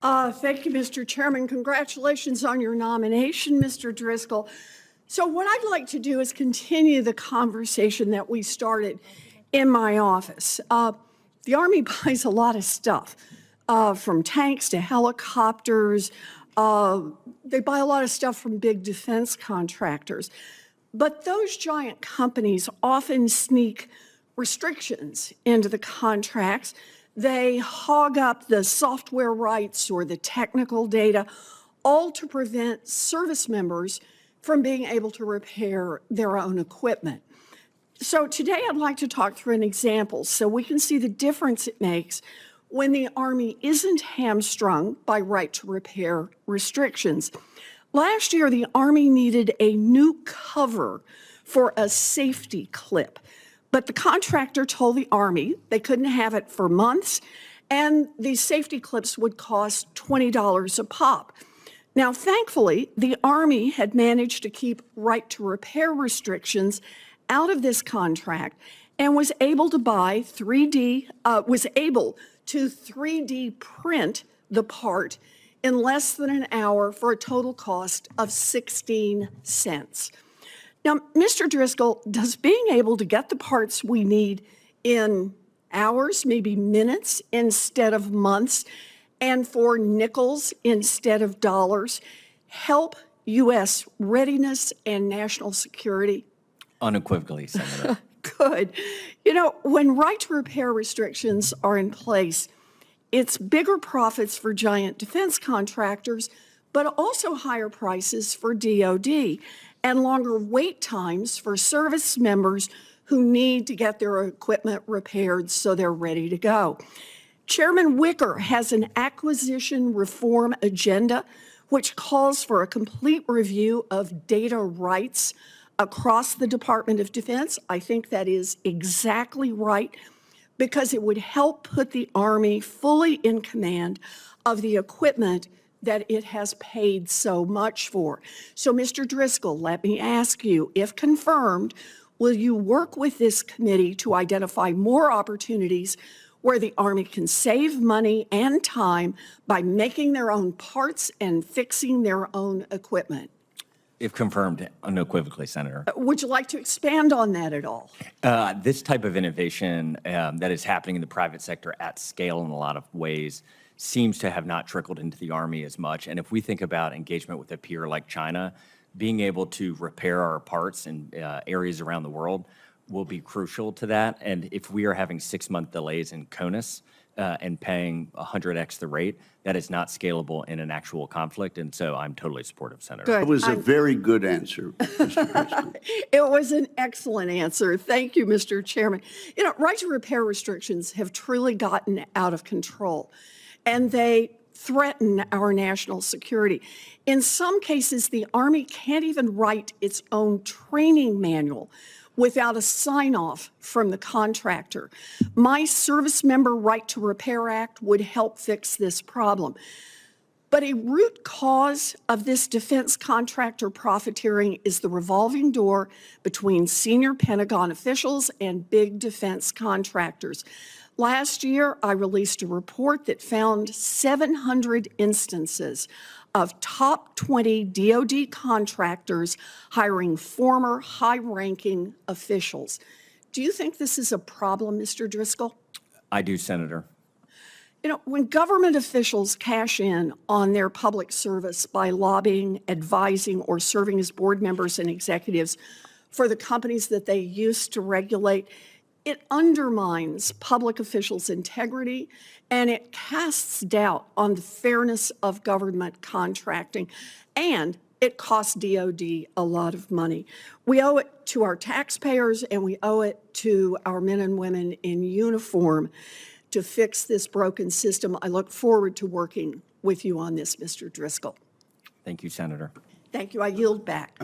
Thank you, Mr. Chairman. Congratulations on your nomination, Mr. Driscoll. So what I'd like to do is continue the conversation that we started in my office. The Army buys a lot of stuff, from tanks to helicopters. They buy a lot of stuff from big defense contractors. But those giant companies often sneak restrictions into the contracts. They hog up the software rights or the technical data, all to prevent service members from being able to repair their own equipment. So today I'd like to talk through an example so we can see the difference it makes when the Army isn't hamstrung by right to repair restrictions. Last year, the Army needed a new cover for a safety clip, but the contractor told the Army they couldn't have it for months, and these safety clips would cost $20 a pop. Now, thankfully, the Army had managed to keep right to repair restrictions out of this contract and was able to 3D print the part in less than an hour for a total cost of 16 cents. Now, Mr. Driscoll, does being able to get the parts we need in hours, maybe minutes instead of months, and for nickels instead of dollars, help U.S. readiness and national security? Unequivocally, Senator. Good. You know, when right to repair restrictions are in place, it's bigger profits for giant defense contractors, but also higher prices for DoD and longer wait times for service members who need to get their equipment repaired so they're ready to go. Chairman Wicker has an acquisition reform agenda which calls for a complete review of data rights across the Department of Defense. I think that is exactly right, because it would help put the Army fully in command of the equipment that it has paid so much for. So, Mr. Driscoll, let me ask you, if confirmed, will you work with this committee to identify more opportunities where the Army can save money and time by making their own parts and fixing their own equipment? If confirmed, unequivocally, Senator. Would you like to expand on that at all? This type of innovation that is happening in the private sector at scale in a lot of ways seems to have not trickled into the Army as much. And if we think about engagement with a peer like China, being able to repair our parts in areas around the world will be crucial to that. And if we are having 6-month delays in CONUS and paying 100x the rate, that is not scalable in an actual conflict. And so I'm totally supportive, Senator. Good. That was a very good answer, Mr. Driscoll. It was an excellent answer. Thank you, Mr. Chairman. You know, right to repair restrictions have truly gotten out of control, and they threaten our national security. In some cases, the Army can't even write its own training manual without a sign-off from the contractor. My Service Member Right to Repair Act would help fix this problem. But a root cause of this defense contractor profiteering is the revolving door between senior Pentagon officials and big defense contractors. Last year, I released a report that found 700 instances of top 20 DoD contractors hiring former high-ranking officials. Do you think this is a problem, Mr. Driscoll? I do, Senator. You know, when government officials cash in on their public service by lobbying, advising, or serving as board members and executives for the companies that they used to regulate, it undermines public officials' integrity, and it casts doubt on the fairness of government contracting, and it costs DoD a lot of money. We owe it to our taxpayers, and we owe it to our men and women in uniform to fix this broken system. I look forward to working with you on this, Mr. Driscoll. Thank you, Senator. Thank you. I yield back.